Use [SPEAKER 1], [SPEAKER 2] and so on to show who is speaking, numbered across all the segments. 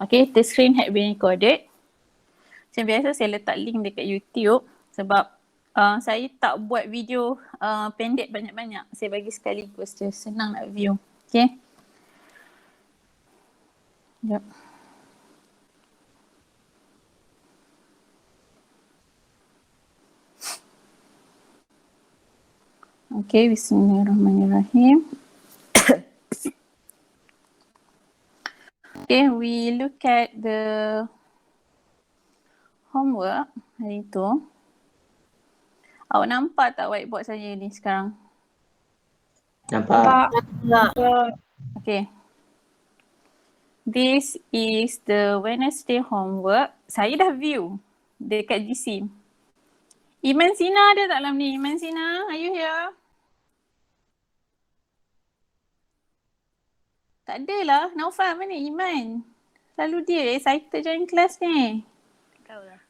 [SPEAKER 1] Okay, the screen had been recorded. Macam biasa saya letak link dekat YouTube sebab saya tak buat video pendek banyak-banyak. Saya bagi sekaligus je, senang nak view. Okay. Yep. Okay, bismillahirrahmanirrahim. Okay, we look at the homework hari tu. Awak nampak tak whiteboard saya ni sekarang?
[SPEAKER 2] Nampak.
[SPEAKER 1] Okay. This is the Wednesday homework. Saya dah view dekat GC. Iman Sina ada tak dalam ni? Iman Sina, are you here? Tak ada lah. Naufal mana Iman? Selalu dia excited join kelas ni.
[SPEAKER 3] Tahu lah.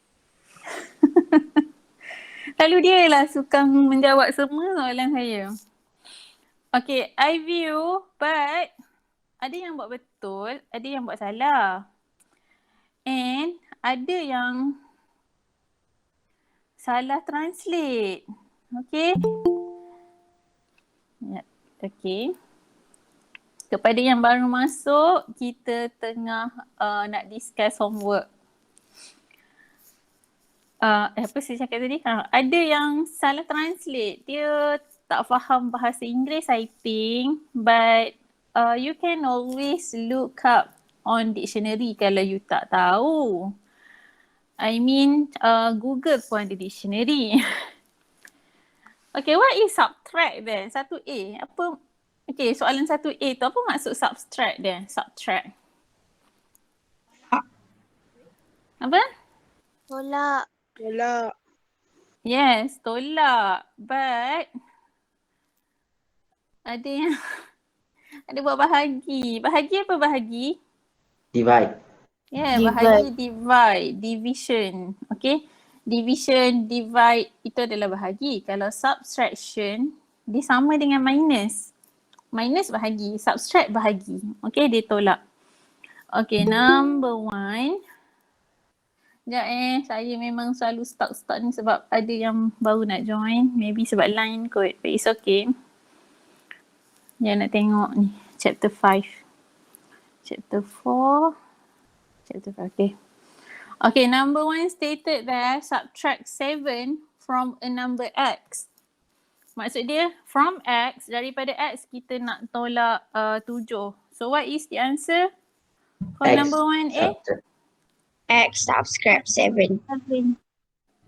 [SPEAKER 1] Selalu dia lah suka menjawab semua soalan saya. Okay, I view but ada yang buat betul, ada yang buat salah. And ada yang salah translate. Okay. Ya, okay. Kepada yang baru masuk, kita tengah nak discuss homework. Apa saya cakap tadi? Ada yang salah translate. Dia tak faham bahasa Inggeris I think. But you can always look up on dictionary kalau you tak tahu. I mean Google pun ada dictionary. Okay, what is subtract then? 1A. Apa? Okay, soalan 1A tu apa maksud subtract dia? Subtract. Apa?
[SPEAKER 3] Tolak.
[SPEAKER 2] Tolak.
[SPEAKER 1] Yes, tolak. But ada yang ada buat bahagi. Bahagi apa bahagi?
[SPEAKER 2] Divide.
[SPEAKER 1] Yeah, bahagi divide, division. Okay. Division, divide itu adalah bahagi. Kalau subtraction, dia sama dengan minus. Minus bahagi, subtract bahagi. Okay, dia tolak. Okay, number 1. Sekejap saya memang selalu stuck ni sebab ada yang baru nak join. Maybe sebab line kot, but it's okay. Yang nak tengok ni, chapter 5. Chapter 4. Chapter 5, okay. Okay, number 1 stated there, subtract 7 from a number x. Maksud dia, from x, daripada x kita nak tolak 7. So what is the answer for
[SPEAKER 2] X.
[SPEAKER 1] number 1A?
[SPEAKER 3] X subtract 7.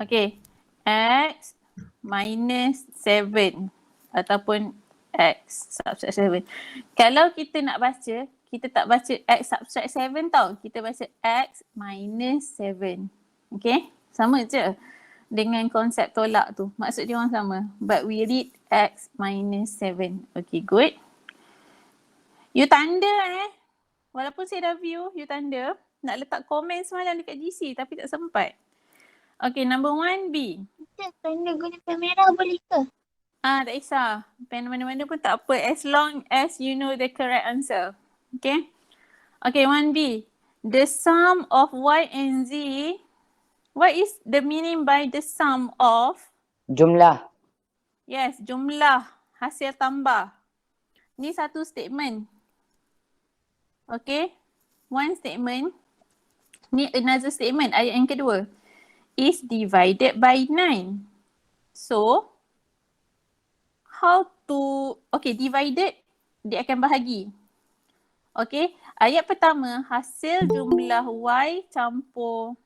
[SPEAKER 1] Okay, x minus 7 ataupun x subtract 7. Kalau kita nak baca, kita tak baca x subtract 7 tau. Kita baca x minus 7. Okay, sama je dengan konsep tolak tu. Maksud dia orang sama. But we read x minus 7. Okay, good. You tanda Walaupun saya dah view, you tanda. Nak letak komen semalam dekat GC tapi tak sempat. Okay, number 1B.
[SPEAKER 3] Kita tanda guna pen merah boleh ke?
[SPEAKER 1] Tak kisah. Pen mana-mana pun tak apa. As long as you know the correct answer. Okay. Okay, 1B. The sum of y and z. What is the meaning by the sum of?
[SPEAKER 2] Jumlah.
[SPEAKER 1] Yes, jumlah. Hasil tambah. Ni satu statement. Okay. One statement. Ni another statement. Ayat yang kedua. Is divided by 9. So, how to, okay, divided, dia akan bahagi. Okay, ayat pertama, hasil jumlah y campur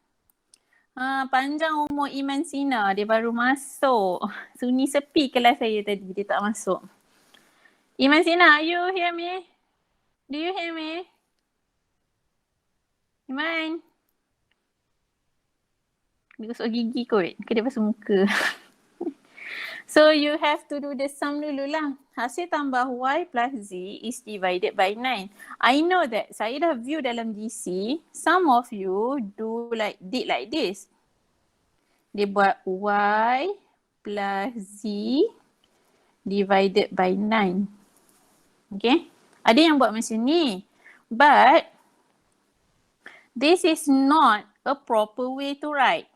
[SPEAKER 1] panjang umur Iman Sina, dia baru masuk. Sunyi sepi kelas saya tadi, dia tak masuk. Iman Sina, are you hear me? Do you hear me? Iman? Dia gosok gigi kot, ke dia basuh muka? So you have to do the sum dulu lah. Hasil tambah y plus z is divided by 9. I know that saya dah view dalam GC, some of you did like this. Dia buat y plus z divided by 9. Okay. Ada yang buat macam ni. But This is not a proper way to write.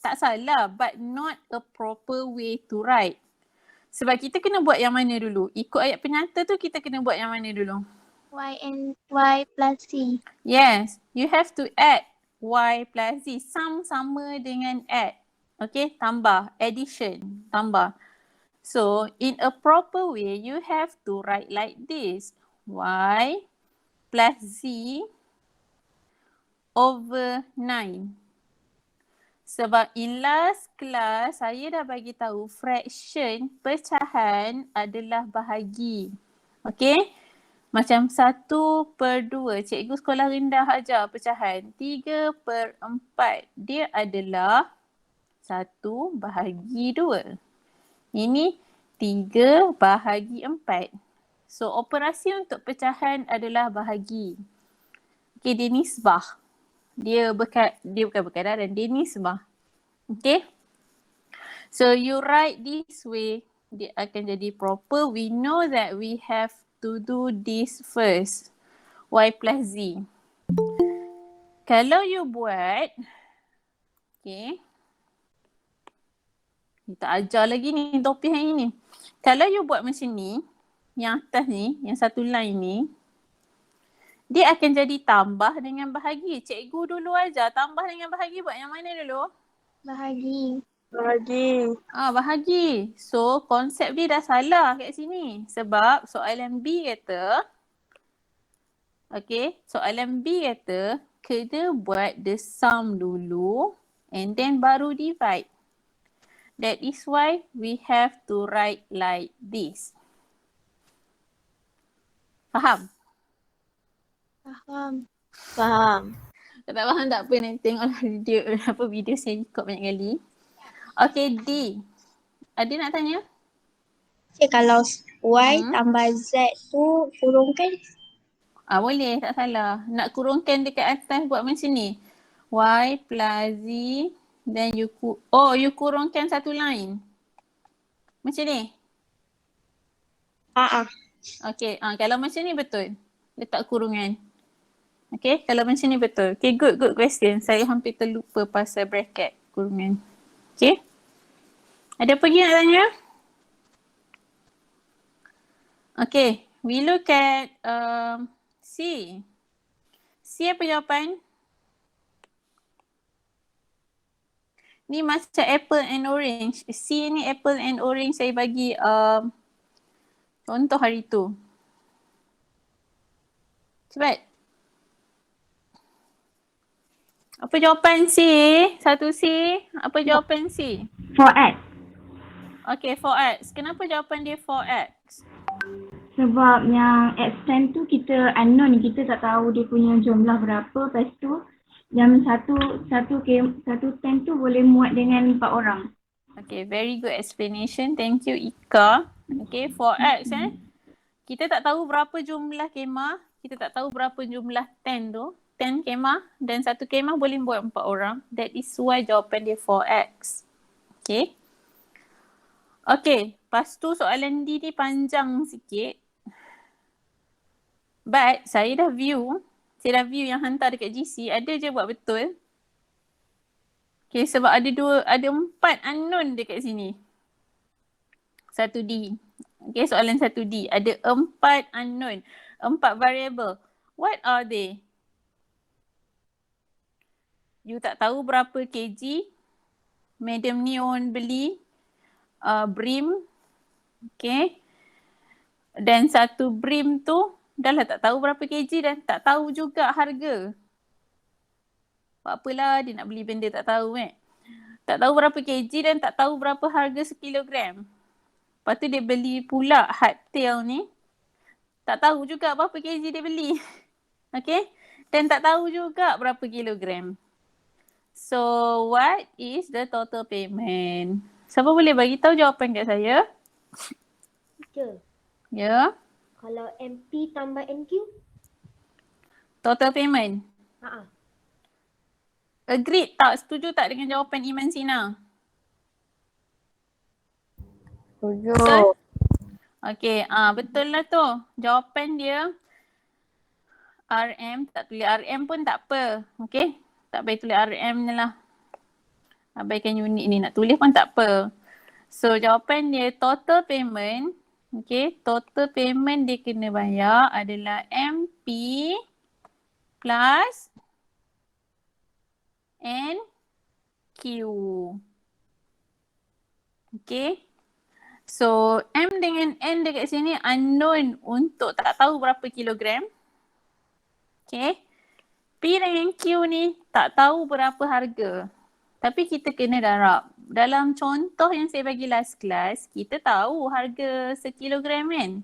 [SPEAKER 1] Tak salah, but not a proper way to write. Sebab kita kena buat yang mana dulu? Ikut ayat penyata tu kita kena buat yang mana dulu?
[SPEAKER 3] Y plus C.
[SPEAKER 1] Yes, you have to add y plus z. Sum sama dengan add. Okay, tambah, addition, tambah. So, in a proper way, you have to write like this. Y plus z over 9. Sebab in last class, saya dah bagi tahu fraction, pecahan adalah bahagi. Okay? Macam 1/2. Cikgu sekolah rendah ajar pecahan. 3/4. Dia adalah 1/2. Ini 3/4. So operasi untuk pecahan adalah bahagi. Okay, dia nisbah. Dia bukan berkadaran, dia nisbah. Okay. So you write this way, dia akan jadi proper. We know that we have to do this first. Y plus Z. Kalau you buat, okay. Kita ajar lagi ni topik hari ni. Kalau you buat macam ni, yang atas ni, yang satu line ni, dia akan jadi tambah dengan bahagi. Cikgu dulu ajar tambah dengan bahagi buat yang mana dulu?
[SPEAKER 3] Bahagi.
[SPEAKER 1] Bahagi. So konsep dia dah salah kat sini. Sebab soalan B kata, okay, soalan B kata kena buat the sum dulu and then baru divide. That is why we have to write like this. Faham?
[SPEAKER 3] Faham.
[SPEAKER 1] Tak faham tak apa, nanti tengoklah video saya record banyak kali. Okay, D. Ada nak tanya?
[SPEAKER 3] Kalau Y tambah Z tu kurungkan.
[SPEAKER 1] Boleh, tak salah. Nak kurungkan dekat atas buat macam ni. Y plus Z, then you kurungkan satu line. Macam ni? Okay, kalau macam ni betul. Letak kurungan. Okay, kalau macam ni betul. Okay, good question. Saya hampir terlupa pasal bracket kurungan. Okay. Ada apa lagi nak tanya? Okay, we look at C. C apa jawapan? Ni macam apple and orange. C ni apple and orange saya bagi contoh hari tu. Cepat. Apa jawapan C? Satu C. Apa jawapan C?
[SPEAKER 4] 4x.
[SPEAKER 1] Okay, 4x. Kenapa jawapan dia 4x?
[SPEAKER 4] Sebab yang x10 tu kita unknown, kita tak tahu dia punya jumlah berapa. Lepas tu yang satu 10 tu boleh muat dengan 4 orang.
[SPEAKER 1] Okay, very good explanation. Thank you Ika. Okay, 4x kita tak tahu berapa jumlah kemah. Kita tak tahu berapa jumlah 10 tu. 10 kemah dan satu kemah boleh buat 4 orang. That is why jawapan dia 4x. Okay. Okay, lepas tu soalan D ni panjang sikit. But saya dah view yang hantar dekat GC, ada je buat betul. Okay, sebab ada 4 unknown dekat sini. 1D. Okay, soalan 1D. Ada 4 unknown. 4 variable. What are they? You tak tahu berapa kg Madam Neon beli brim. Okay. Dan satu brim tu dah lah tak tahu berapa kg dan tak tahu juga harga. Buat apalah dia nak beli benda tak tahu Tak tahu berapa kg dan tak tahu berapa harga sekilogram. Lepas tu dia beli pula hardtail ni. Tak tahu juga berapa kg dia beli. Okay. Dan tak tahu juga berapa kilogram. So, what is the total payment? Siapa boleh bagi tahu jawapan kat saya?
[SPEAKER 5] Teacher,
[SPEAKER 1] Ya.
[SPEAKER 5] kalau MP tambah NQ?
[SPEAKER 1] Total payment.
[SPEAKER 5] Haa.
[SPEAKER 1] Agreed tak? Setuju tak dengan jawapan Iman Sina?
[SPEAKER 3] Setuju.
[SPEAKER 1] Betul? Okay, betul lah tu. Jawapan dia RM, tak tulis RM pun tak apa. Okay, tak payah tulis RM ni lah. Abaikan unit ni, nak tulis pun tak apa. So jawapan dia total payment. Okay, total payment dia kena bayar adalah MP plus NQ. Okay. So M dengan N dekat sini unknown untuk tak tahu berapa kilogram. Okay. P dengan Q ni tak tahu berapa harga. Tapi kita kena darab. Dalam contoh yang saya bagi last class, kita tahu harga sekilogram kan.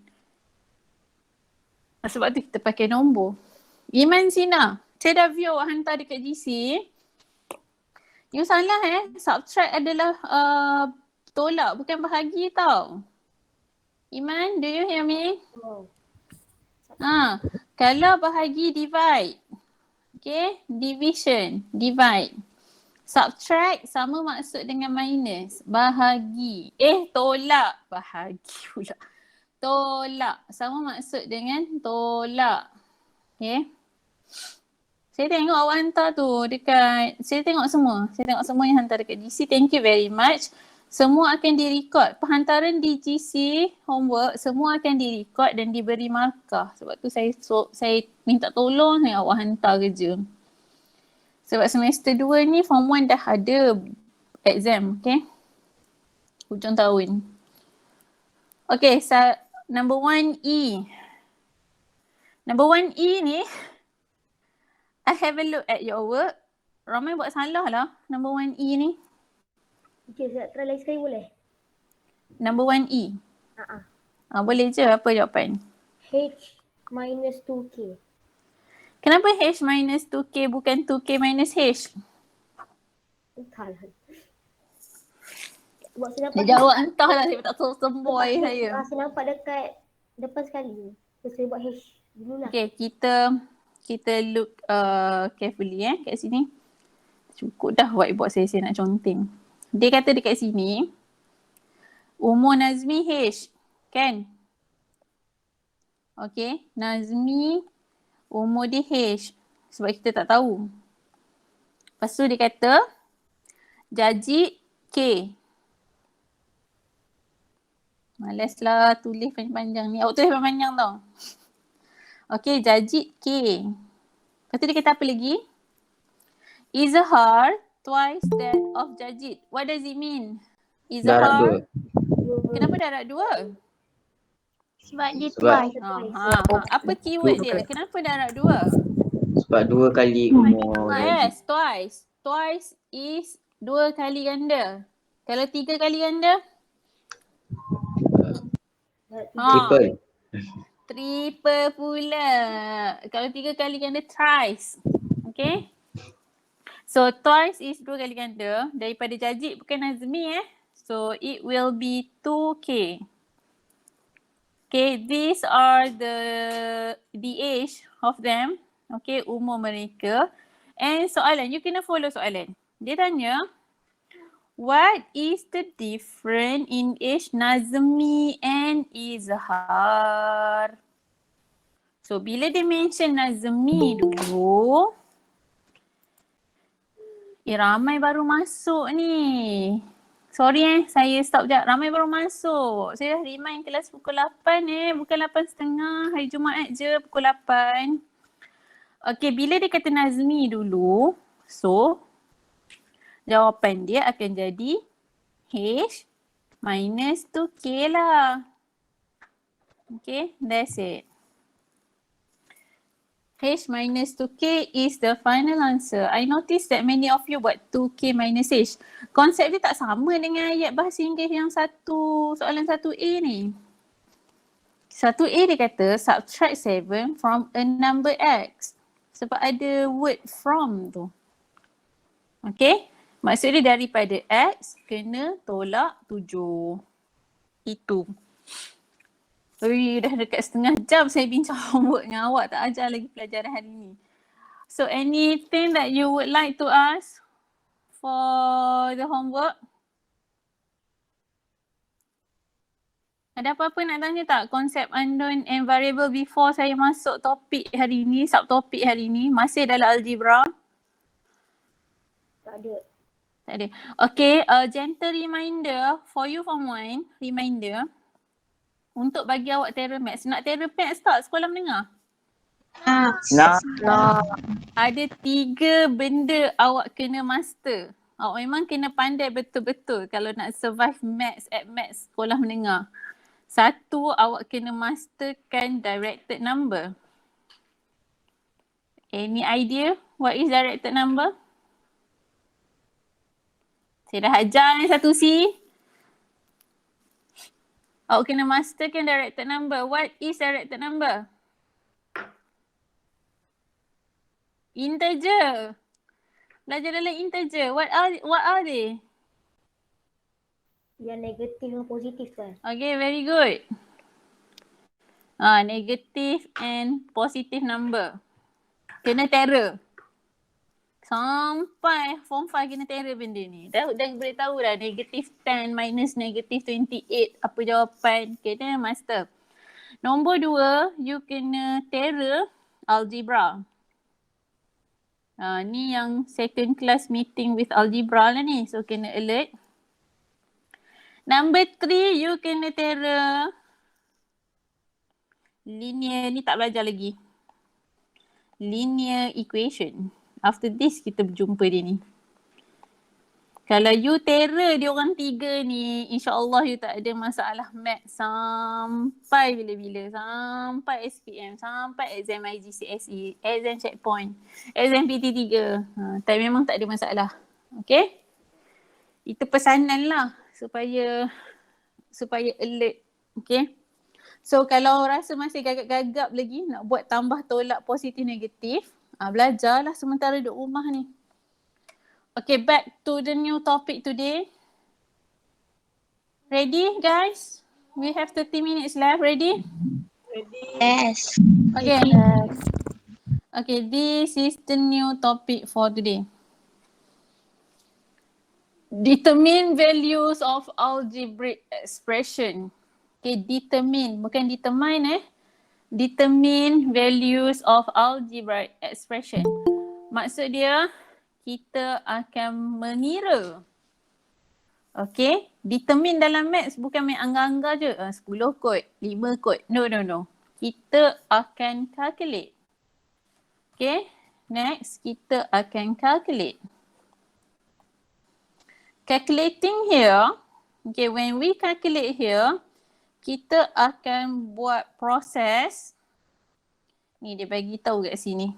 [SPEAKER 1] Sebab tu kita pakai nombor. Iman Sina, saya dah view awak hantar dekat GC. You salah subtract adalah tolak bukan bahagi tau. Iman, do you hear me?
[SPEAKER 5] Oh.
[SPEAKER 1] Kalau bahagi divide. Okay, division, divide. Subtract sama maksud dengan minus. Bahagi. Tolak. Bahagi pula. Tolak. Sama maksud dengan tolak. Okay. Saya tengok awak hantar tu dekat, saya tengok semua yang hantar dekat GC. Thank you very much. Semua akan direkod. Penghantaran di GC homework semua akan direkod dan diberi markah. Sebab tu saya minta tolong awak hantar kerja. Sebab semester 2 ni form 1 dah ada exam, okay? Hujung tahun. Okay, number 1E. Number 1E ni, I have a look at your work. Ramai buat salah lah number 1E ni.
[SPEAKER 5] Okay, saya try lagi sekali boleh?
[SPEAKER 1] Number 1E. Boleh je, apa jawapan?
[SPEAKER 5] H minus 2K.
[SPEAKER 1] Kenapa H minus 2K bukan 2K minus H?
[SPEAKER 5] Entahlah. Sebab saya nampak
[SPEAKER 1] Dia jawab entahlah, saya tak tahu semboy saya.
[SPEAKER 5] Saya nampak dekat depan sekali. So, saya buat H dulu lah.
[SPEAKER 1] Okay, kita look carefully kat sini. Cukup dah buat saya nak conteng. Dia kata dekat sini, umur Nazmi H, kan? Okay, Nazmi umur dia H sebab kita tak tahu. Lepas tu dia kata, Jajit K. Malaslah tulis panjang-panjang ni. Awak tulis panjang-panjang tau. Okay, Jajit K. Lepas tu dia kata apa lagi? Izhar twice that of Jajit. What does it mean? Izhar. Kenapa darab 2?
[SPEAKER 3] Sebab dia
[SPEAKER 2] Sebab-
[SPEAKER 3] twice.
[SPEAKER 1] Apa keyword dia? Kenapa darab 2?
[SPEAKER 2] Sebab 2 kali umur.
[SPEAKER 1] Yes, twice. Twice is 2 kali ganda. Kalau 3 kali ganda?
[SPEAKER 2] Triple.
[SPEAKER 1] Triple pula. Kalau 3 kali ganda, thrice. Okay. So twice is 2 kali ganda. Daripada Jajit bukan Nazmi So it will be 2K. Okay, these are the age of them. Okay, umur mereka. And soalan, you kena follow soalan. Dia tanya, what is the difference in age Nazmi and Izhar? So bila dia mention Nazmi dulu, ramai baru masuk ni. Sorry saya stop sekejap. Ramai baru masuk. Saya dah remind kelas pukul 8 bukan 8.30. Hari Jumaat je pukul 8. Okay, bila dia kata Nazmi dulu, so jawapan dia akan jadi H minus 2K lah. Okay, that's it. H minus 2K is the final answer. I noticed that many of you buat 2K minus H. Konsep dia tak sama dengan ayat bahasa Inggeris yang soalan 1A ni. 1A dia kata subtract 7 from a number X. Sebab ada word from tu. Okay. Maksud dia daripada X kena tolak 7. Itu. Dah dekat setengah jam saya bincang homework dengan awak. Tak ajar lagi pelajaran hari ni. So anything that you would like to ask for the homework? Ada apa-apa nak tanya tak? Konsep unknown and variable before saya masuk topik hari ni, subtopik hari ni, masih dalam algebra?
[SPEAKER 5] Tak ada.
[SPEAKER 1] Tak ada. Okay, gentle reminder for you form 1, reminder untuk bagi awak Terra Max. Nak Terra Max tak sekolah menengah?
[SPEAKER 2] Nak.
[SPEAKER 1] Ada 3 benda awak kena master. Awak memang kena pandai betul-betul kalau nak survive maths at maths sekolah menengah. 1, awak kena masterkan directed number. Any idea what is directed number? Saya dah ajar ni 1C. Awak kena masterkan directed number. What is directed number? Integer. Belajar dalam integer. What are they?
[SPEAKER 5] Yang negatif dan positif kan.
[SPEAKER 1] Okay, very good. Negative and positive number. Kena terror. Sampai form 5 kena terror benda ni. Dah boleh tahu dah negative 10 minus negative 28 apa jawapan. Kena master. Nombor 2, you kena terror algebra. Ni yang second class meeting with algebra lah ni. So kena alert. Number 3, you kena terror linear, ni tak belajar lagi. Linear equation. After this kita berjumpa dia ni. Kalau you terror dia orang 3 ni, insyaAllah you tak ada masalah math sampai bila-bila. Sampai SPM, sampai exam IGCSE, exam checkpoint, exam PT3. Tapi memang tak ada masalah. Okay? Itu pesanan lah supaya alert. Okay? So kalau rasa masih gagap-gagap lagi nak buat tambah tolak positif negatif, belajarlah sementara duduk rumah ni. Okay, back to the new topic today. Ready guys? We have 30 minutes left. Ready?
[SPEAKER 3] Yes.
[SPEAKER 1] Okay. Okay, this is the new topic for today. Determine values of algebraic expression. Okay, determine, bukan determine Determine values of algebraic expression. Maksud dia, kita akan mengira. Okay, determine dalam maths bukan main angga-angga je. 10 kot, 5 kot. No. Kita akan calculate. Okay, next kita akan calculate. Calculating here, okay, when we calculate here, kita akan buat proses. Ni dia bagi tahu kat sini.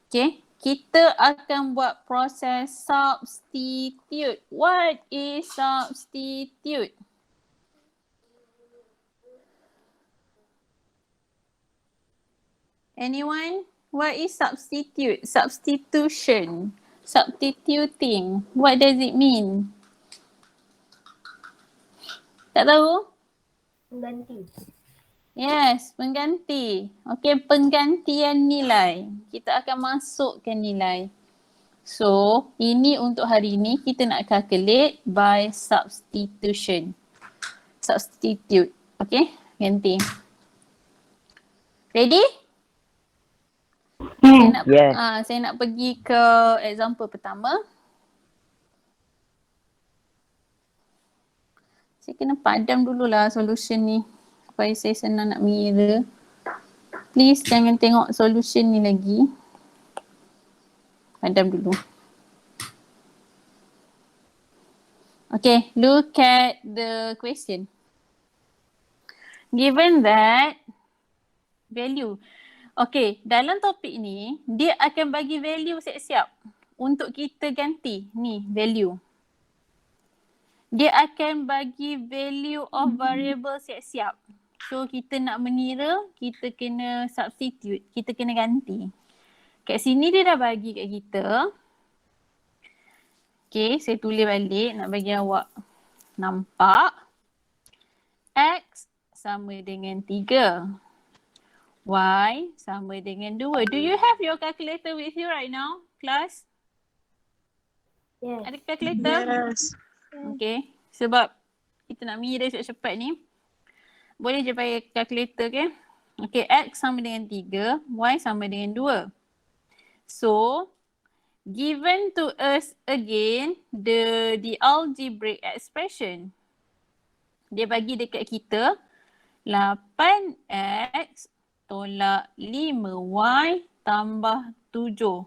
[SPEAKER 1] Okay, kita akan buat proses substitute. What is substitute? Anyone? What is substitute? Substitution. Substituting. What does it mean? Tak tahu?
[SPEAKER 5] Pengganti.
[SPEAKER 1] Yes, pengganti. Okay, penggantian nilai. Kita akan masukkan nilai. So, ini untuk hari ini kita nak calculate by substitution. Substitute. Okay, ganti. Ready?
[SPEAKER 2] Yes.
[SPEAKER 1] Saya nak pergi ke example pertama. Saya kena padam dululah solution ni supaya saya senang nak mengira. Please jangan tengok solution ni lagi. Padam dulu. Okay, look at the question. Given that value. Okay, dalam topik ni dia akan bagi value siap-siap untuk kita ganti. Ni value. Dia akan bagi value of variable siap-siap. So kita nak mengira, kita kena substitute, kita kena ganti. Kat sini dia dah bagi kat kita. Okay, saya tulis balik nak bagi awak nampak. X sama dengan 3. Y sama dengan 2. Do you have your calculator with you right now, class?
[SPEAKER 5] Yes.
[SPEAKER 1] Ada calculator?
[SPEAKER 3] Yes.
[SPEAKER 1] Okay, sebab kita nak mengira cepat-cepat ni. Boleh je pakai calculator, okay? Okay, X sama dengan 3, Y sama dengan 2. So, given to us again the algebraic expression. Dia bagi dekat kita 8X tolak 5Y tambah 7.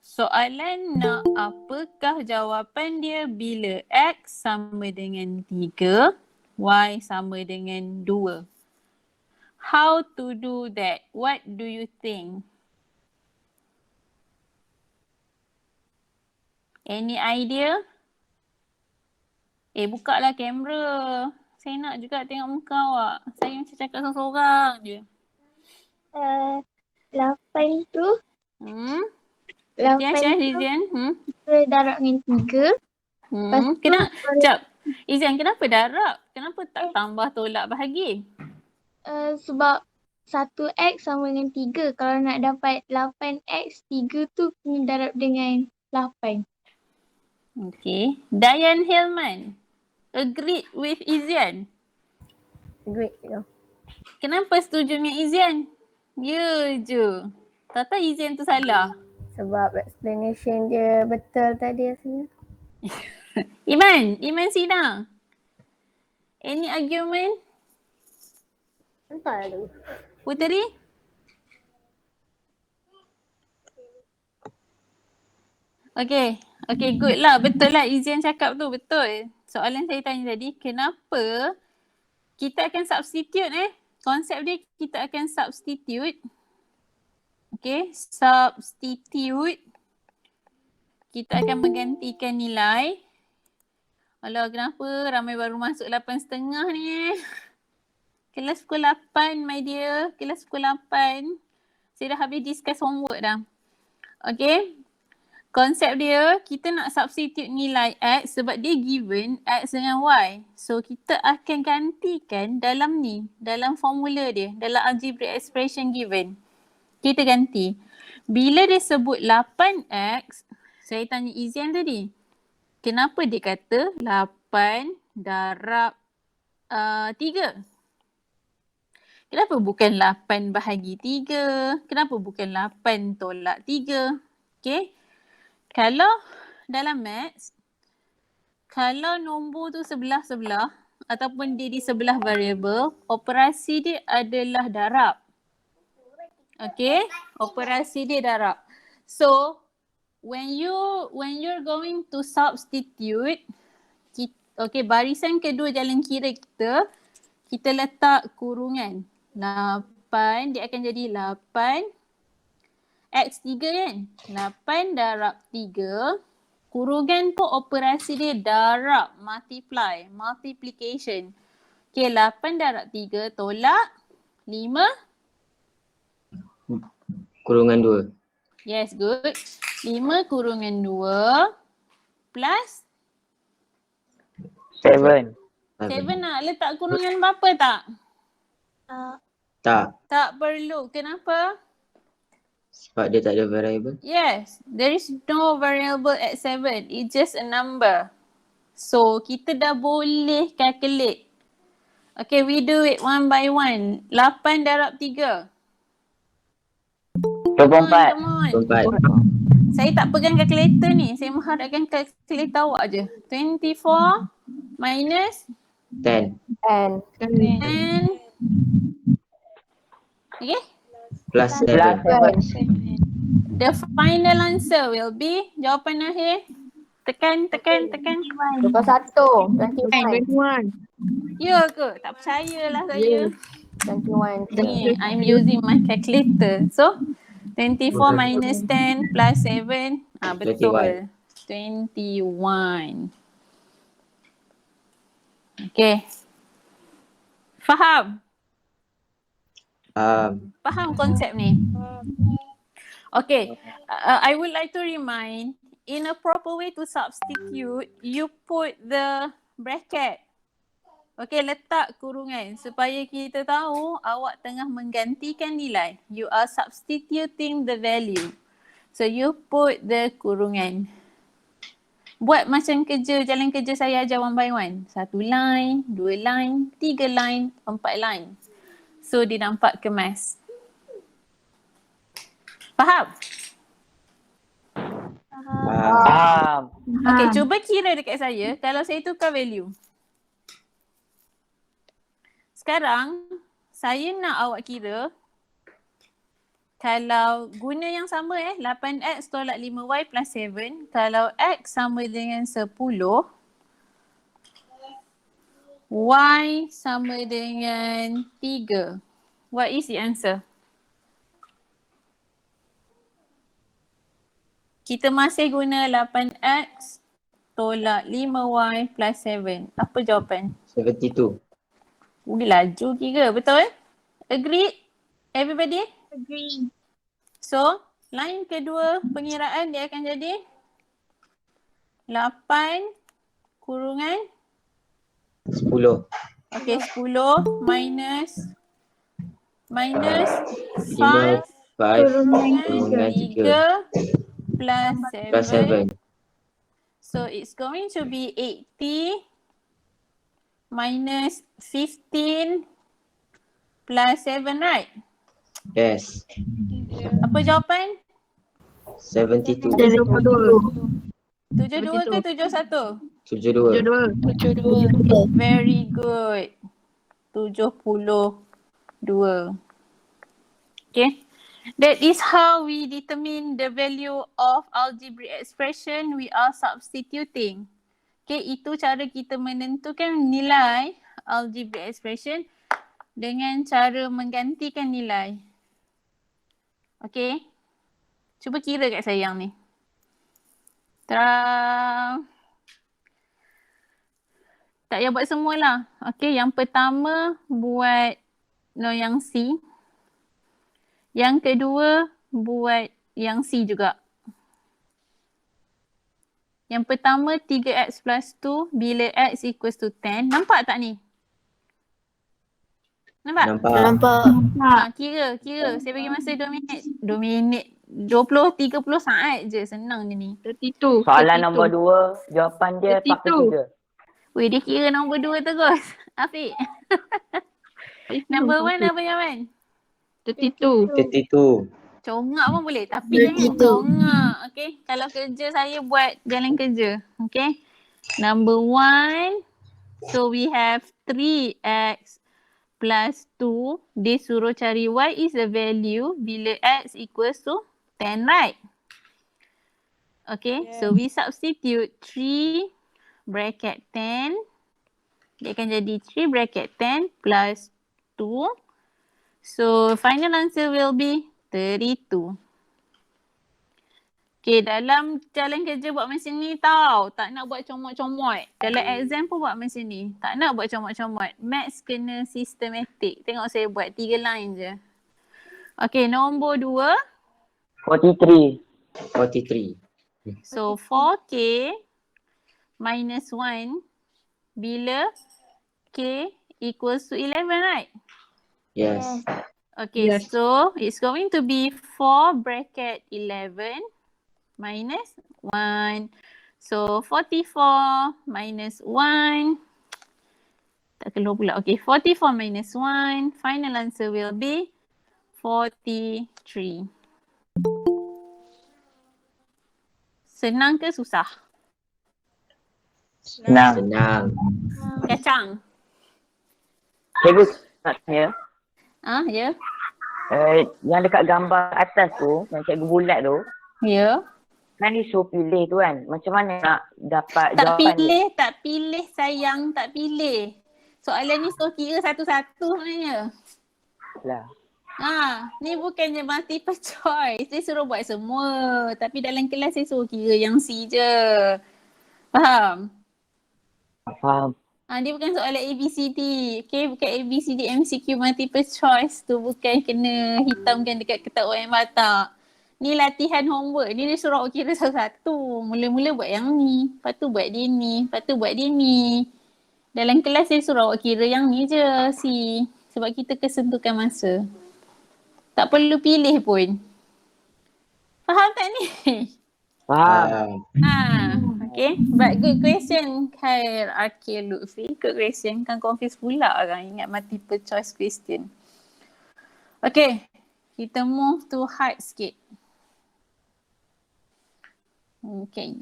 [SPEAKER 1] Soalan nak apakah jawapan dia bila X sama dengan 3, Y sama dengan 2. How to do that? What do you think? Any idea? Buka lah kamera. Saya nak juga tengok muka awak. Saya macam cakap seorang-seorang je.
[SPEAKER 3] 8 tu. 8
[SPEAKER 1] Izian?
[SPEAKER 3] kita darab dengan 3.
[SPEAKER 1] Sekejap. Izian, kenapa darab? Kenapa tak tambah tolak bahagi?
[SPEAKER 3] Sebab 1x sama dengan 3. Kalau nak dapat 8x, 3 tu kena darab dengan 8.
[SPEAKER 1] Okay. Dayan Hilman. Agreed with Izian?
[SPEAKER 5] Great. Ya.
[SPEAKER 1] Kenapa setuju dengan Izian? Ya je. Tak tahu Izian tu salah.
[SPEAKER 5] Sebab explanation dia betul tadi rasanya.
[SPEAKER 1] Iman Sina. Any argument?
[SPEAKER 5] Entah tu.
[SPEAKER 1] Puteri? Okay, good lah. Betul lah Izian cakap tu, betul. Soalan saya tanya tadi, kenapa kita akan substitute konsep dia kita akan substitute. Okay, substitute. Kita akan menggantikan nilai. Alah, kenapa ramai baru masuk 8.5 ni Kelas pukul 8 my dear, kelas pukul 8. Saya dah habis discuss homework dah. Okay. Konsep dia, kita nak substitute nilai X sebab dia given X dengan Y. So, kita akan gantikan dalam ni, dalam formula dia, dalam algebraic expression given. Kita ganti. Bila dia sebut 8X, saya tanya Izian tadi, kenapa dia kata 8 darab 3? Kenapa bukan 8 bahagi 3? Kenapa bukan 8 tolak 3? Okay. Kalau dalam maths, kalau nombor tu sebelah-sebelah ataupun dia di sebelah variable, operasi dia adalah darab. Okay, operasi dia darab. So, when you're going to substitute, okay, barisan kedua jalan kira kita letak kurungan. 8, dia akan jadi 8 X3 kan? 8 darab 3. Kurungan pun operasi dia darab, multiplication. Okay, 8 darab 3 tolak 5.
[SPEAKER 2] Kurungan 2.
[SPEAKER 1] Yes, good. 5 kurungan 2 plus
[SPEAKER 2] 7.
[SPEAKER 1] 7 nak letak kurungan berapa tak?
[SPEAKER 2] Tak.
[SPEAKER 1] Tak perlu. Kenapa?
[SPEAKER 2] Sebab dia tak ada variable.
[SPEAKER 1] Yes, there is no variable at 7. It's just a number. So, kita dah boleh calculate. Okay, we do it one by one. 8 darab 3.
[SPEAKER 2] 24.
[SPEAKER 1] Come on.
[SPEAKER 2] 24.
[SPEAKER 1] Saya tak pegang calculator ni. Saya mengharapkan calculator awak je. 24 minus
[SPEAKER 2] 10.
[SPEAKER 5] And
[SPEAKER 1] 10. Okay.
[SPEAKER 2] Plus 7.
[SPEAKER 1] The final answer will be jawapan akhir. Tekan.
[SPEAKER 5] 21. 21.
[SPEAKER 1] Ya ke? Tak percayalah saya.
[SPEAKER 5] 21.
[SPEAKER 1] Ni, I'm using my calculator. So, 24 minus 10 plus 7. Betul. 21. Okay. Faham? Faham konsep ni? Okay. I would like to remind, in a proper way to substitute, you put the bracket. Okay, letak kurungan supaya kita tahu awak tengah menggantikan nilai. You are substituting the value. So, you put the kurungan. Buat macam jalan kerja saya ajar one by one. 1 line, 2 line, 3 line, 4 line. So dia nampak kemas. Faham?
[SPEAKER 6] Faham.
[SPEAKER 1] Okay, cuba kira dekat saya. Kalau saya tukar value. Sekarang, saya nak awak kira. Kalau guna yang sama 8x tolak 5y plus 7. Kalau x sama dengan 10. Y sama dengan 3. What is the answer? Kita masih guna 8x tolak 5y plus 7. Apa jawapan?
[SPEAKER 2] 72.
[SPEAKER 1] Laju kira, betul? Agreed? Everybody?
[SPEAKER 3] Agree.
[SPEAKER 1] So, line kedua pengiraan dia akan jadi 8 kurungan
[SPEAKER 2] 10.
[SPEAKER 1] okay 10 minus 5
[SPEAKER 2] 5
[SPEAKER 1] kurungan
[SPEAKER 2] kurungan
[SPEAKER 1] 3 plus
[SPEAKER 2] plus 7.
[SPEAKER 1] 7. So it's going to be 80 minus 15 plus 7, right?
[SPEAKER 2] Yes.
[SPEAKER 1] Apa jawapan?
[SPEAKER 2] 72.
[SPEAKER 1] 72 ke 71?
[SPEAKER 2] 72.
[SPEAKER 1] Very good. 72. Okay. That is how we determine the value of algebraic expression we are substituting. Okay, itu cara kita menentukan nilai algebraic expression dengan cara menggantikan nilai. Okay. Cuba kira kat saya yang ni. Tak payah buat semualah. Okay, yang pertama buat yang C. Yang kedua buat yang C juga. Yang pertama 3x plus 2 bila x equals to 10. Nampak tak ni? Nampak? Kira. Saya bagi masa 2 minit. 2 minit. 20, 30 saat je. Senang je ni.
[SPEAKER 7] 32.
[SPEAKER 6] Soalan nombor 2, jawapan dia 43.
[SPEAKER 1] Weh, dia kira nombor 2 terus. Afiq. Number 1 apa jawapan?
[SPEAKER 7] 32.
[SPEAKER 2] 32.
[SPEAKER 1] Congak pun boleh. Tapi jangan congak. Okay. Kalau kerja saya buat jalan kerja. Okay. Number 1. So we have 3x plus 2. Dia suruh cari y is the value bila x equals to 10, right? Okay. So we substitute 3 bracket 10. Dia akan jadi 3 bracket 10 plus 2. So final answer will be 32. Okay, dalam jalan kerja buat macam ni tau. Tak nak buat comot-comot. Dalam exam pun buat macam ni. Tak nak buat comot-comot. Maths kena systematic. Tengok saya buat 3 line je. Okay, nombor 2.
[SPEAKER 6] 43.
[SPEAKER 2] 43.
[SPEAKER 1] So 4k minus 1 bila k equals to 11, right?
[SPEAKER 2] Yes.
[SPEAKER 1] Okay,
[SPEAKER 7] Yes.
[SPEAKER 1] so it's going to be 4 bracket 11 minus 1. So 44 minus 1. Tak keluar pula. Okay, 44 minus 1. Final answer will be 43. Senang ke susah?
[SPEAKER 6] Senang.
[SPEAKER 2] Senang.
[SPEAKER 1] Kacang.
[SPEAKER 6] Cikgu nak tanya,
[SPEAKER 1] Ya?
[SPEAKER 6] yang dekat gambar atas tu, yang cikgu bulat tu,
[SPEAKER 1] Ya.
[SPEAKER 6] kan dia suruh pilih tu kan. Macam mana nak dapat
[SPEAKER 1] Tak
[SPEAKER 6] jawapan
[SPEAKER 1] pilih, tak pilih sayang, tak pilih. Soalan ni suruh kira satu-satu sebenarnya.
[SPEAKER 6] lah.
[SPEAKER 1] Ni bukannya multiple choice. Saya suruh buat semua. Tapi dalam kelas saya suruh kira yang C je. Faham?
[SPEAKER 6] Faham.
[SPEAKER 1] Dia bukan soalan ABCD. Okay, bukan ABCD MCQ multiple choice tu. Bukan kena hitamkan dekat kertas OM batak. Ni latihan homework. Ni dia suruh awak kira satu-satu. Mula-mula buat yang ni. Lepas tu buat dia ni. Lepas tu buat dia ni. Dalam kelas saya suruh awak kira yang ni je C. Sebab kita kesentukan masa. Tak perlu pilih pun. Faham tak ni?
[SPEAKER 6] Faham.
[SPEAKER 2] Faham.
[SPEAKER 1] Okay, but good question Khair Akil Lutfi. Good question, kan confuse pula orang ingat multiple choice question. Okay, kita move to hard sikit. Okay.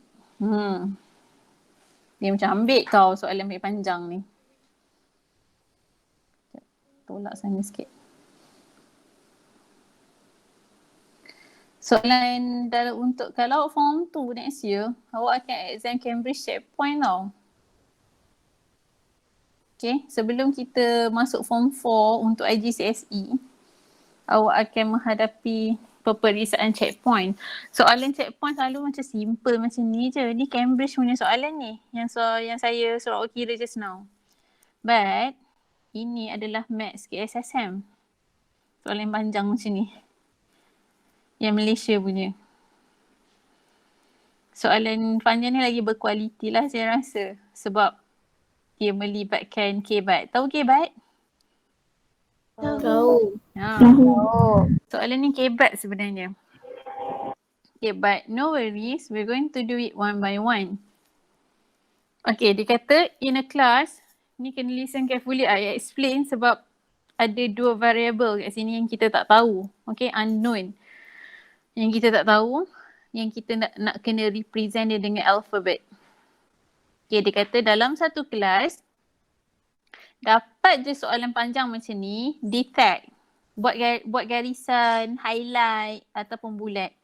[SPEAKER 1] Dia macam ambil kau soalan yang panjang ni. Tolak sana sikit. Soalan untuk kalau form 2 next year, awak akan exam Cambridge checkpoint tau. Okay, sebelum kita masuk form 4 untuk IGCSE, awak akan menghadapi peperiksaan checkpoint. Soalan checkpoint selalu macam simple macam ni je. Ni Cambridge punya soalan ni yang saya suruh awak kira just now. But ini adalah Maths KSSM. Soalan panjang macam ni. Yang Malaysia punya. Soalan panjang ni lagi berkualiti lah saya rasa. Sebab dia melibatkan KBAT. Tahu KBAT?
[SPEAKER 5] Tahu.
[SPEAKER 1] Soalan ni KBAT sebenarnya. Okay, but no worries. We're going to do it one by one. Okay, dia kata in a class, ni kena listen carefully. I explain sebab ada dua variable kat sini yang kita tak tahu. Okay, unknown. Yang kita tak tahu, yang kita nak kena represent dia dengan alphabet. Okay, dia kata dalam satu kelas, dapat je soalan panjang macam ni, di tag. Buat garisan, highlight ataupun bulat.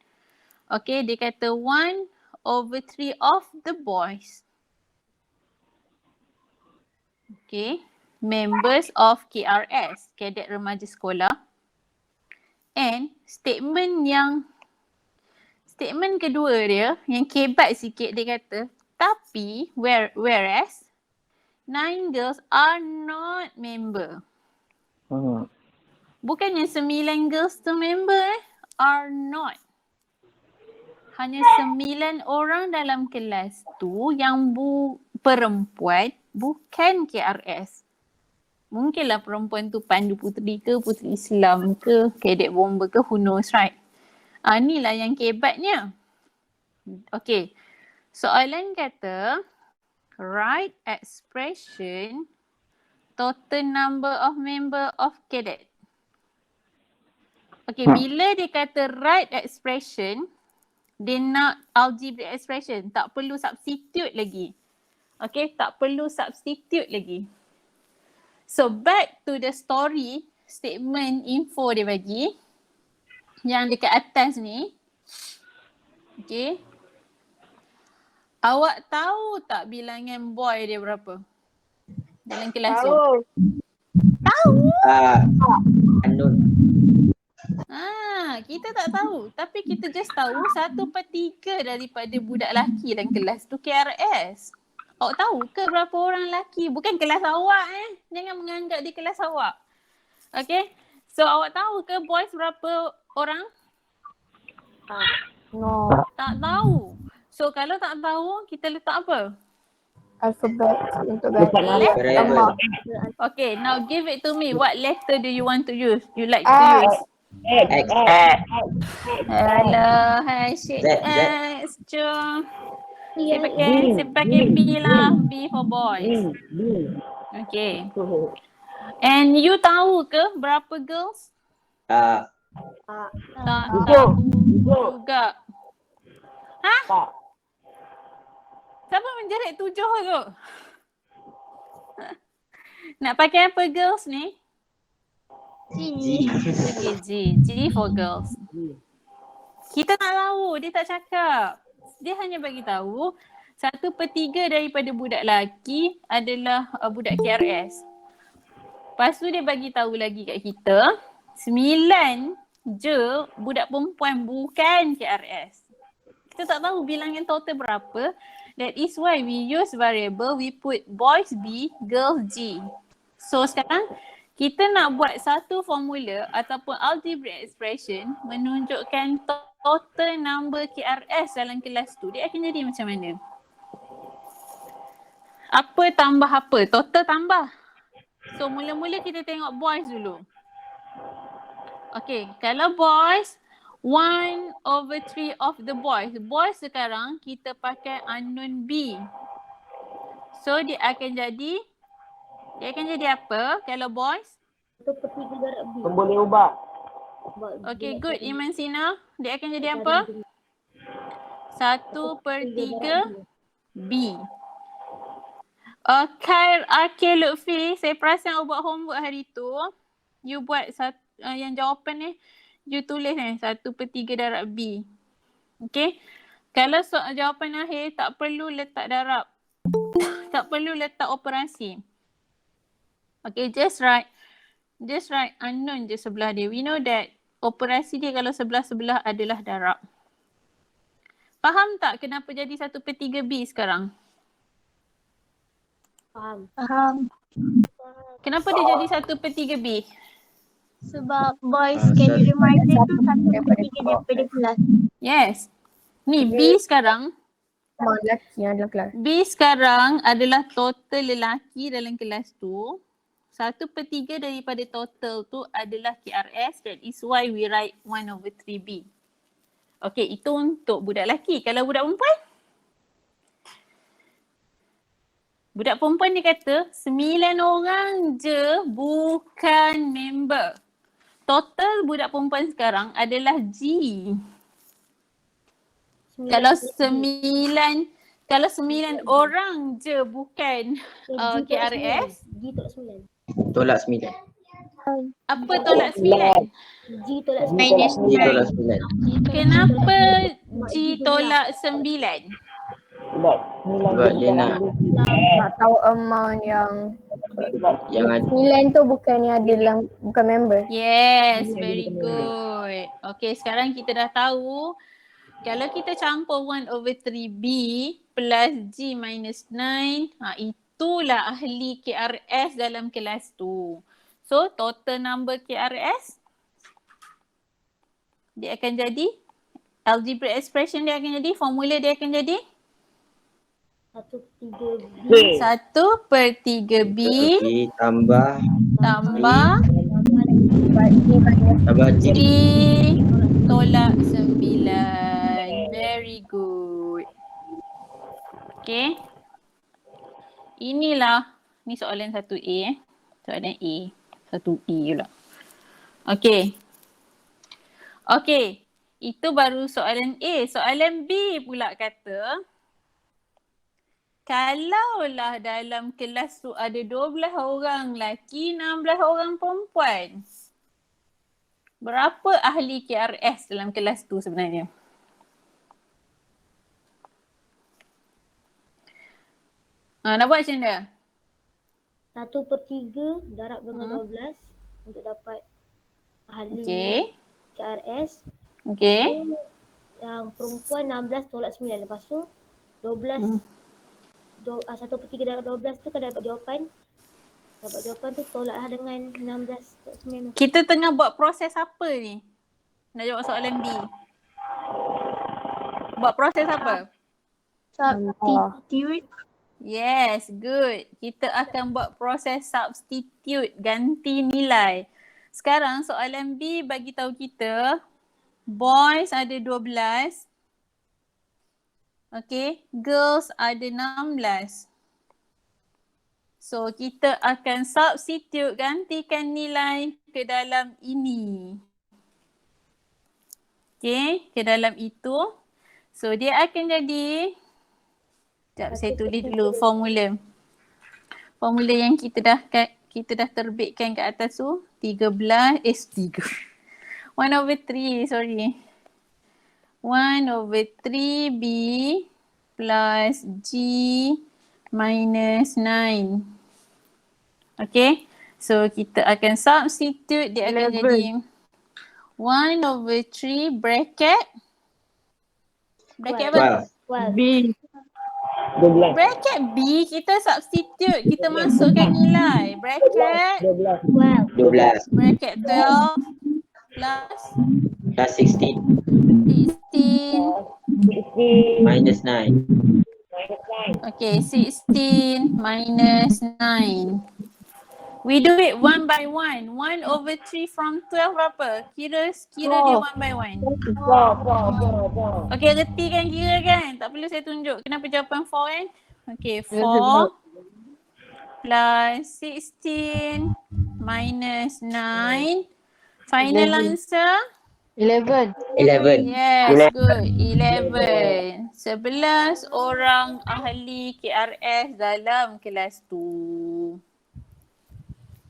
[SPEAKER 1] Okay, dia kata 1/3 of the boys. Okay, members of KRS, Kadet Remaja Sekolah. And statement kedua dia, yang kebat sikit dia kata, tapi whereas 9 girls are not member. Bukannya 9 girls tu member are not. Hanya 9 orang dalam kelas tu yang perempuan bukan KRS. Mungkinlah perempuan tu Pandu Puteri ke, Puteri Islam ke, Kadet Bomber ke, who knows, right? Inilah yang kebatnya. Okay. Soalan kata, write expression total number of member of cadet. Okay, bila dia kata write expression, dia nak algebraic expression. Tak perlu substitute lagi. Okay, tak perlu substitute lagi. So back to the story, statement info dia bagi. Yang dekat atas ni. Okay. Awak tahu tak bilangan boy dia berapa? Dalam kelas tu? Tahu.
[SPEAKER 2] Unknown.
[SPEAKER 1] Kita tak tahu. Tapi kita just tahu 1/3 daripada budak lelaki dalam kelas tu KRS. Awak tahu ke berapa orang lelaki? Bukan kelas awak Jangan menganggap di kelas awak. Okay. So awak tahu ke boys berapa orang?
[SPEAKER 5] No.
[SPEAKER 1] Tak tahu. So kalau tak tahu, kita letak apa?
[SPEAKER 5] Alphabet untuk
[SPEAKER 2] Variable.
[SPEAKER 1] Okay, now give it to me. What letter do you want to use? You like to use?
[SPEAKER 2] X.
[SPEAKER 1] Alah, Syed
[SPEAKER 2] Z.
[SPEAKER 1] X. Jom. Saya pakai B lah. B for boys. Okay. And you tahu ke berapa girls? Tak tahu juga. Siapa menjerit 7 tu? Nak pakai apa girls ni? Okay, G for girls. Kita tak tahu, dia tak cakap. Dia hanya bagi tahu 1/3 daripada budak lelaki adalah budak KRS. Lepas tu dia bagi tahu lagi kat kita, 9 je budak perempuan bukan KRS. Kita tak tahu bilangan total berapa. That is why we use variable, we put boys B, girls G. So sekarang kita nak buat satu formula ataupun algebraic expression menunjukkan total number KRS dalam kelas tu. Dia akan jadi macam mana? Apa tambah apa? Total tambah. So mula-mula kita tengok boys dulu. Okay, kalau boys 1/3 of the boys. Boys sekarang kita pakai unknown B. So dia akan jadi apa kalau boys?
[SPEAKER 5] 1/3 darab B.
[SPEAKER 6] Boleh ubah.
[SPEAKER 1] Okay, good. Iman Sina, dia akan jadi apa? 1/3 B. Khair Akil Lutfi, saya perasan awak buat homework hari tu. You buat yang jawapan ni, you tulis ni 1/3 darab B. Okay. Kalau jawapan akhir tak perlu letak darab. Tak perlu letak operasi. Okay, just write unknown je sebelah dia. We know that operasi dia kalau sebelah-sebelah adalah darab. Faham tak kenapa jadi 1/3 B sekarang?
[SPEAKER 3] Faham.
[SPEAKER 1] Kenapa dia jadi 1/3 B?
[SPEAKER 3] Sebab boys schedule reminder tu 1/3 daripada kelas.
[SPEAKER 1] Yes. Ni B sekarang.
[SPEAKER 8] Lelaki yang dalam kelas.
[SPEAKER 1] B sekarang adalah total lelaki dalam kelas tu. 1/3 daripada total tu adalah KRS. That is why we write 1/3 B. Okay, itu untuk budak lelaki. Kalau budak perempuan? Budak perempuan dia kata 9 orang je bukan member. Total budak perempuan sekarang adalah G. Kalau 9 orang je bukan KRS.
[SPEAKER 5] G tolak 9.
[SPEAKER 2] Tolak 9.
[SPEAKER 1] Apa tolak 9?
[SPEAKER 5] G tolak 9.
[SPEAKER 2] G tolak 9.
[SPEAKER 1] Kenapa G tolak 9?
[SPEAKER 2] Sebab dia nak
[SPEAKER 8] Tak tahu amount yang
[SPEAKER 2] ada.
[SPEAKER 8] 9 tu bukannya ada dalam, bukan member.
[SPEAKER 1] Yes, very good. Okay, sekarang kita dah tahu kalau kita campur 1/3 B plus G minus 9, itulah ahli KRS dalam kelas tu. So, total number KRS dia akan jadi, algebraic expression dia akan jadi, formula dia akan jadi 1/3 B
[SPEAKER 2] tambah G
[SPEAKER 1] G tolak 9. Very good. Okay. Inilah, ni soalan 1A Soalan A. 1E pula. Okay. Okay. Itu baru soalan A. Soalan B pula kata, kalaulah dalam kelas tu ada 12 orang lelaki, 16 orang perempuan, berapa ahli KRS dalam kelas tu sebenarnya? Nak buat macam mana?
[SPEAKER 5] 1/3 darab dengan 12 untuk dapat ahli KRS.
[SPEAKER 1] Okay.
[SPEAKER 5] Yang perempuan 16 tolak 9. Lepas tu 12 1/3 darab 12 tu kan dapat jawapan. Dapat jawapan tu tolaklah dengan 16 tolak 9.
[SPEAKER 1] Kita tengah buat proses apa ni? Nak jawab soalan B. Buat proses apa?
[SPEAKER 3] Substitute.
[SPEAKER 1] Yes, good. Kita akan buat proses substitute, ganti nilai. Sekarang soalan B bagi tahu kita boys ada 12. Okay, girls ada 16. So kita akan substitute, gantikan nilai ke dalam ini. Okay, ke dalam itu. So dia akan jadi, sekejap saya tulis dulu formula. Formula yang kita dah terbitkan kat atas tu 1/3 sorry. 1/3 B plus G minus 9. Okay. So kita akan substitute, dia akan jadi 1/3 bracket apa?
[SPEAKER 7] B.
[SPEAKER 1] Bracket B kita substitute, kita masukkan nilai. Bracket
[SPEAKER 2] 12
[SPEAKER 1] bracket 12 plus
[SPEAKER 2] 16 minus 9.
[SPEAKER 1] Okay, 16 minus 9. We do it one by one. 1/3 from 12 berapa? Kira dia one by one. Okay, reti kan kira kan? Tak perlu saya tunjuk. Kenapa jawapan 4 kan? Okay, 4 plus 16 minus 9. Final answer?
[SPEAKER 2] 11.
[SPEAKER 1] Yes, good. 11. 11 orang ahli KRS dalam kelas tu.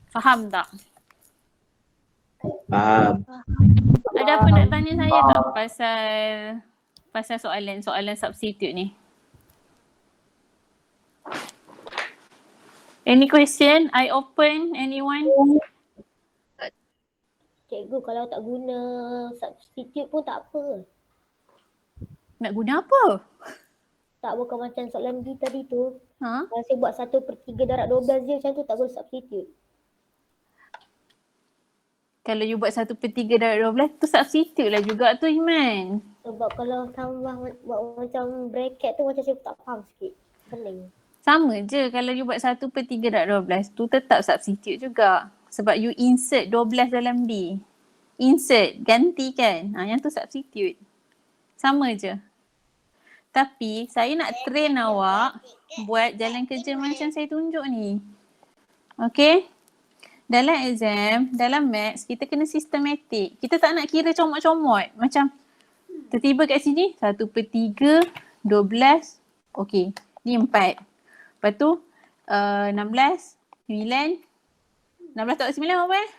[SPEAKER 1] Faham tak?
[SPEAKER 2] Faham.
[SPEAKER 1] Ada apa nak tanya saya tak pasal soalan substitute ni? Any question? I open. Anyone?
[SPEAKER 5] Cikgu kalau tak guna substitute pun tak apa.
[SPEAKER 1] Nak guna apa?
[SPEAKER 5] Tak bukan macam soalan B tadi tu.
[SPEAKER 1] Ha?
[SPEAKER 5] Kalau saya buat 1/3 darab 12 je macam tu tak guna substitute.
[SPEAKER 1] Kalau you buat 1/3 darab 12 tu substitute lah juga tu Iman.
[SPEAKER 5] Sebab kalau tambah buat macam bracket tu macam saya tak faham sikit. Pening.
[SPEAKER 1] Sama je kalau you buat 1/3 darab 12 tu tetap substitute juga. Sebab you insert 12 dalam B. Insert, ganti kan. Yang tu substitute. Sama je. Tapi saya nak train awak buat jalan kerja macam saya tunjuk ni. Okay? Dalam exam, dalam maths, kita kena sistematik. Kita tak nak kira comot-comot. Macam tertiba kat sini, 1/3, 12, okey. Ni 4. Lepas tu, 16, 9. 16 tolak 9 apa eh?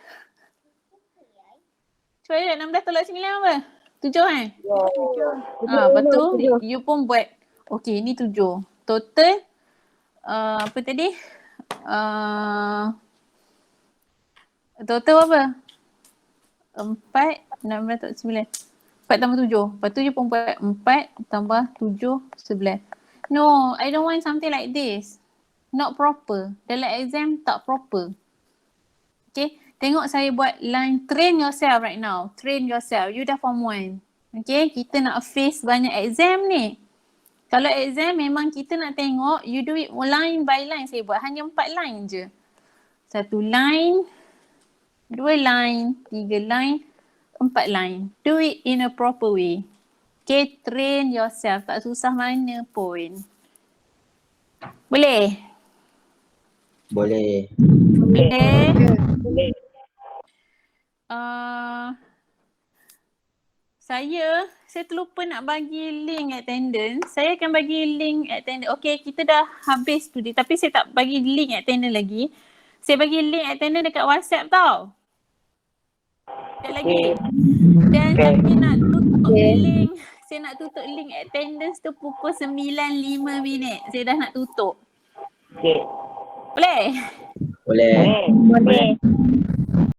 [SPEAKER 1] Cuba lihat 16 tolak 9 apa? 7 kan? Lepas tu, you pun buat, okey ni 7. Total, apa tadi? Total apa? 4, 16 tolak 9. 4 tambah 7. Lepas tu you pun buat 4 tambah 7, 11. No, I don't want something like this. Not proper. Dalam exam tak proper. Okay, tengok saya buat line. Train yourself right now. Train yourself. You dah form 1. Okay, kita nak face banyak exam ni. Kalau exam memang kita nak tengok, you do it line by line saya buat. Hanya 4 line je. 1 line, 2 line, 3 line, 4 line. Do it in a proper way. Okay, train yourself. Tak susah mana pun. Boleh?
[SPEAKER 2] Boleh.
[SPEAKER 1] Okay. Saya terlupa nak bagi link attendance. Saya akan bagi link attendance. Okay, kita dah habis today. Tapi saya tak bagi link attendance lagi. Saya bagi link attendance dekat WhatsApp tau. Sekali lagi. Dan saya nak tutup link. Saya nak tutup link attendance tu pukul 9.05 minit. Saya dah nak tutup.
[SPEAKER 6] Okay.
[SPEAKER 1] Boleh?
[SPEAKER 2] Boleh.
[SPEAKER 8] Boleh.